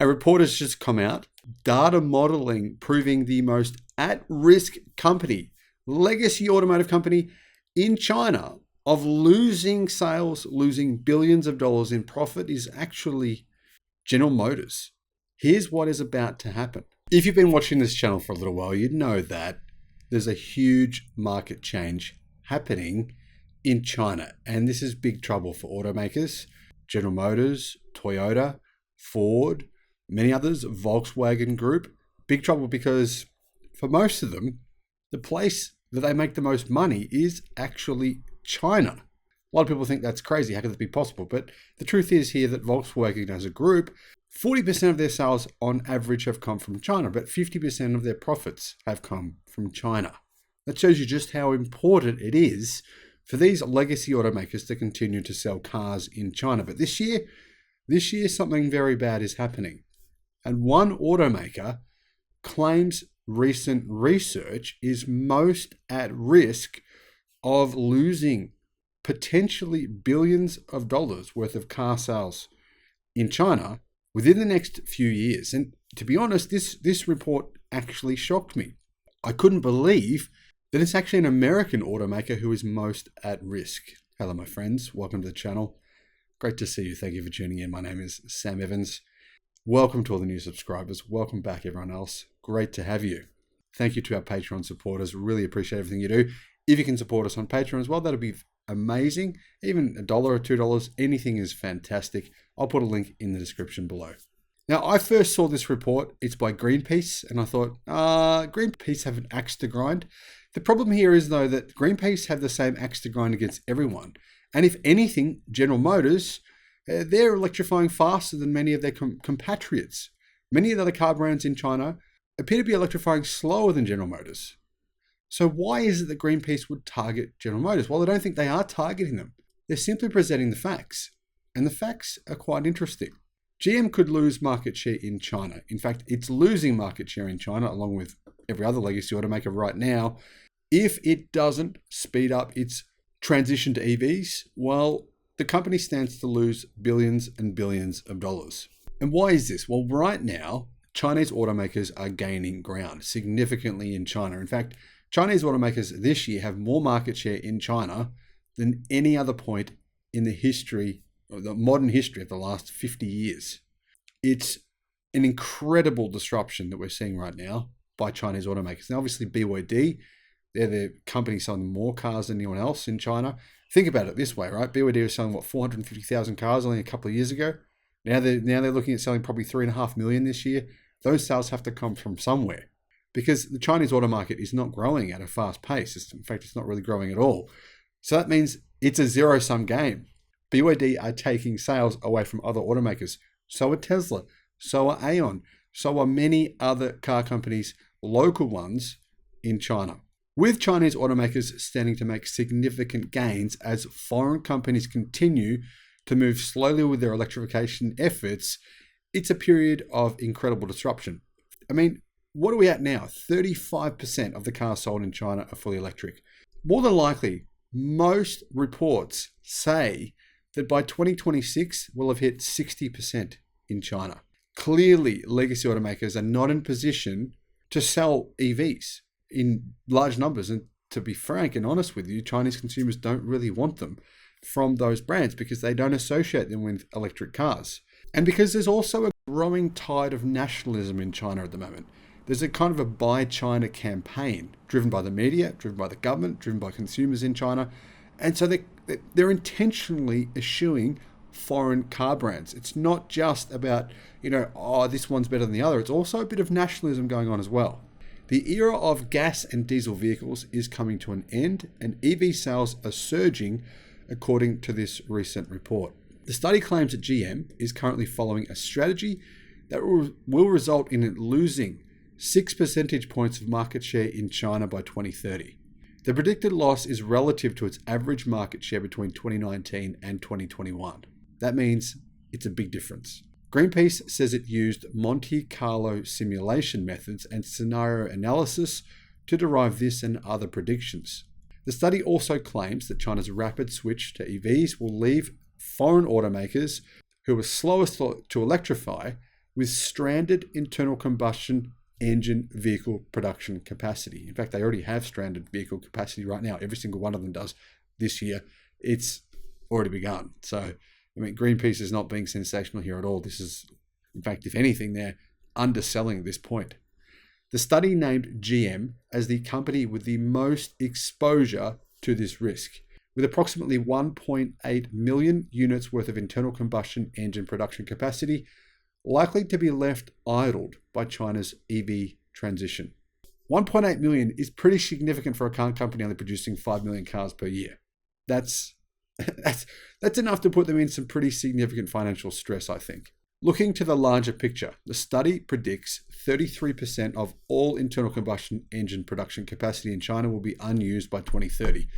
A report has just come out, data modeling proving the most at-risk company, legacy automotive company in China, of losing sales, losing billions of dollars in profit is actually General Motors. Here's what is about to happen. If you've been watching this channel for a little while, you'd know that there's a huge market change happening in China. And this is big trouble for automakers. General Motors, Toyota, Ford, many others, Volkswagen Group. Big trouble because for most of them, the place that they make the most money is actually China. A lot of people think that's crazy. How could that be possible? But the truth is here that Volkswagen as a group, 40% of their sales on average have come from China, but 50% of their profits have come from China. That shows you just how important it is for these legacy automakers to continue to sell cars in China. But this year something very bad is happening. And one automaker claims recent research is most at risk of losing potentially billions of dollars worth of car sales in China within the next few years. And to be honest, this report actually shocked me. I couldn't believe that it's actually an American automaker who is most at risk. Hello, my friends. Welcome to the channel. Great to see you. Thank you for tuning in. My name is Sam Evans. Welcome to all the new subscribers. Welcome back, everyone else. Great to have you. Thank you to our Patreon supporters. Really appreciate everything you do. If you can support us on Patreon as well, that'll be amazing. Even $1 or $2, anything is fantastic. I'll put a link in the description below. Now, I first saw this report. It's by Greenpeace, and I thought, Greenpeace have an axe to grind. The problem here is, though, that Greenpeace have the same axe to grind against everyone. And if anything, General Motors, they're electrifying faster than many of their compatriots. Many of the other car brands in China appear to be electrifying slower than General Motors. So why is it that Greenpeace would target General Motors? Well, I don't think they are targeting them. They're simply presenting the facts. And the facts are quite interesting. GM could lose market share in China. In fact, it's losing market share in China, along with every other legacy automaker right now, if it doesn't speed up its transition to EVs. Well, the company stands to lose billions and billions of dollars. And why is this? Well, right now, Chinese automakers are gaining ground significantly in China. In fact, Chinese automakers this year have more market share in China than any other point in the history, or the modern history of the last 50 years. It's an incredible disruption that we're seeing right now by Chinese automakers. Now, obviously, BYD, they're the company selling more cars than anyone else in China. Think about it this way, right? BYD was selling, 450,000 cars only a couple of years ago. Now they're looking at selling probably 3.5 million this year. Those sales have to come from somewhere because the Chinese auto market is not growing at a fast pace. In fact, it's not really growing at all. So that means it's a zero-sum game. BYD are taking sales away from other automakers. So are Tesla. So are Aeon. So are many other car companies, local ones in China. With Chinese automakers standing to make significant gains as foreign companies continue to move slowly with their electrification efforts, it's a period of incredible disruption. I mean, what are we at now? 35% of the cars sold in China are fully electric. More than likely, most reports say that by 2026, we'll have hit 60% in China. Clearly, legacy automakers are not in position to sell EVs in large numbers. And to be frank and honest with you, Chinese consumers don't really want them from those brands because they don't associate them with electric cars. And because there's also a growing tide of nationalism in China at the moment. There's a kind of a Buy China campaign driven by the media, driven by the government, driven by consumers in China. And so they're intentionally eschewing foreign car brands. It's not just about, this one's better than the other. It's also a bit of nationalism going on as well. The era of gas and diesel vehicles is coming to an end, and EV sales are surging according to this recent report. The study claims that GM is currently following a strategy that will result in it losing 6 percentage points of market share in China by 2030. The predicted loss is relative to its average market share between 2019 and 2021. That means it's a big difference. Greenpeace says it used Monte Carlo simulation methods and scenario analysis to derive this and other predictions. The study also claims that China's rapid switch to EVs will leave foreign automakers who were slowest to electrify with stranded internal combustion engine vehicle production capacity. In fact, they already have stranded vehicle capacity right now. Every single one of them does this year. It's already begun. So, I mean, Greenpeace is not being sensational here at all. This is, in fact, if anything, they're underselling at this point. The study named GM as the company with the most exposure to this risk, with approximately 1.8 million units worth of internal combustion engine production capacity likely to be left idled by China's EV transition. 1.8 million is pretty significant for a car company only producing 5 million cars per year. That's enough to put them in some pretty significant financial stress, I think. Looking to the larger picture, the study predicts 33% of all internal combustion engine production capacity in China will be unused by 2030.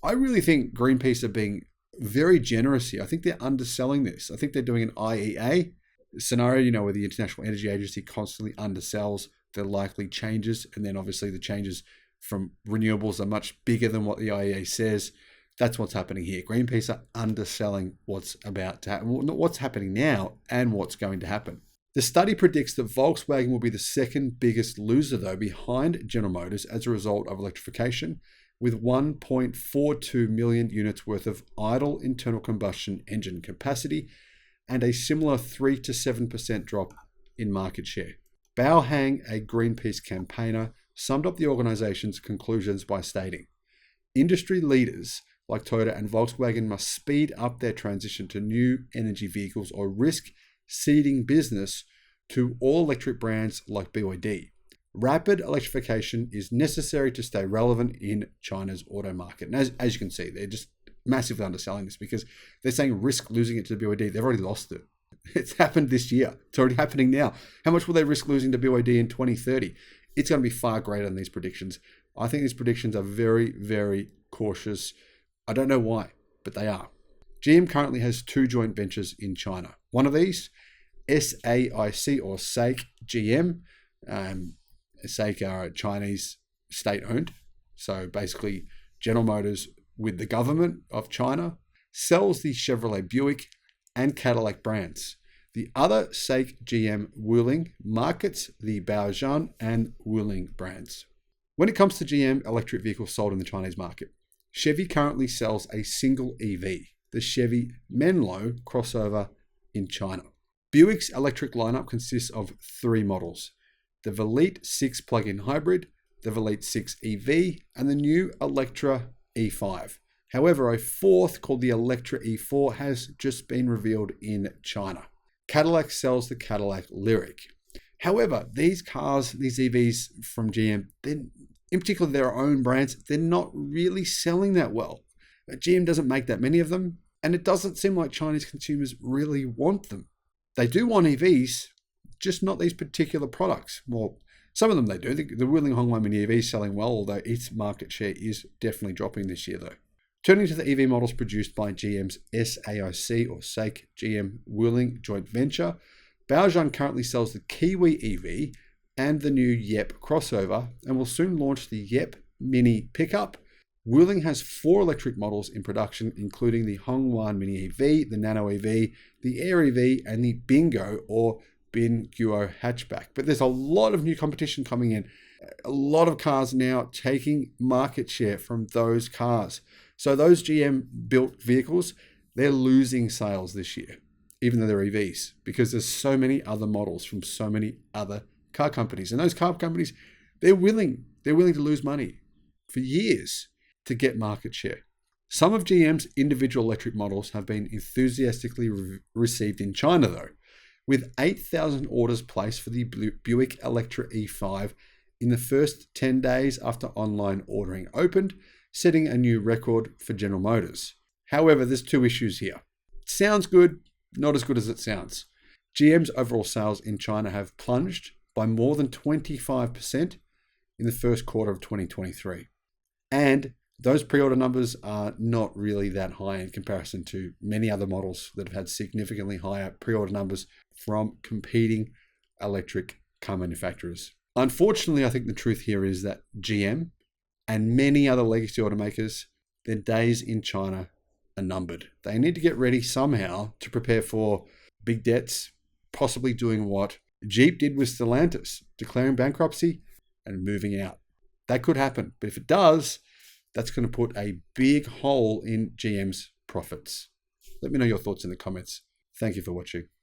I really think Greenpeace are being very generous here. I think they're underselling this. I think they're doing an IEA scenario, where the International Energy Agency constantly undersells the likely changes. And then obviously the changes from renewables are much bigger than what the IEA says. That's what's happening here. Greenpeace are underselling what's about to happen, what's happening now and what's going to happen. The study predicts that Volkswagen will be the second biggest loser, though, behind General Motors as a result of electrification, with 1.42 million units worth of idle internal combustion engine capacity and a similar 3 to 7% drop in market share. Bao Hang, a Greenpeace campaigner, summed up the organization's conclusions by stating, "Industry leaders like Toyota and Volkswagen must speed up their transition to new energy vehicles or risk ceding business to all-electric brands like BYD. Rapid electrification is necessary to stay relevant in China's auto market." And as you can see, they're just massively underselling this because they're saying risk losing it to BYD. They've already lost it. It's happened this year. It's already happening now. How much will they risk losing to BYD in 2030? It's going to be far greater than these predictions. I think these predictions are very, very cautious. I don't know why, but they are. GM currently has 2 joint ventures in China. One of these, SAIC or SAIC-GM. SAIC are Chinese state-owned. So basically, General Motors with the government of China sells the Chevrolet Buick and Cadillac brands. The other SAIC-GM-Wuling markets the Baojun and Wuling brands. When it comes to GM electric vehicles sold in the Chinese market, Chevy currently sells a single EV, the Chevy Menlo crossover in China. Buick's electric lineup consists of 3 models: the Velite 6 plug-in hybrid, the Velite 6 EV, and the new Electra E5. However, a 4th called the Electra E4 has just been revealed in China. Cadillac sells the Cadillac Lyric. However, these cars, these EVs from GM, in particular their own brands, they're not really selling that well. GM doesn't make that many of them, and it doesn't seem like Chinese consumers really want them. They do want EVs, just not these particular products. Well, some of them they do. The Wuling Hongwei Mini EV is selling well, although its market share is definitely dropping this year though. Turning to the EV models produced by GM's SAIC or SAIC-GM-Wuling joint venture, Baojun currently sells the Kiwi EV and the new Yep crossover and will soon launch the Yep Mini pickup. Wuling has 4 electric models in production, including the Hongwan Mini EV, the Nano EV, the Air EV, and the Bingo or Binguo hatchback. But there's a lot of new competition coming in. A lot of cars now taking market share from those cars. So those GM built vehicles, they're losing sales this year, even though they're EVs, because there's so many other models from so many other car companies. And those car companies, they're willing to lose money for years to get market share. Some of GM's individual electric models have been enthusiastically received in China though, with 8,000 orders placed for the Buick Electra E5 in the first 10 days after online ordering opened, setting a new record for General Motors. However, there's 2 issues here. It sounds good, not as good as it sounds. GM's overall sales in China have plunged by more than 25% in the first quarter of 2023. And those pre-order numbers are not really that high in comparison to many other models that have had significantly higher pre-order numbers from competing electric car manufacturers. Unfortunately, I think the truth here is that GM and many other legacy automakers, their days in China are numbered. They need to get ready somehow to prepare for big debts, possibly doing what Jeep did with Stellantis, declaring bankruptcy and moving out. That could happen. But if it does, that's going to put a big hole in GM's profits. Let me know your thoughts in the comments. Thank you for watching.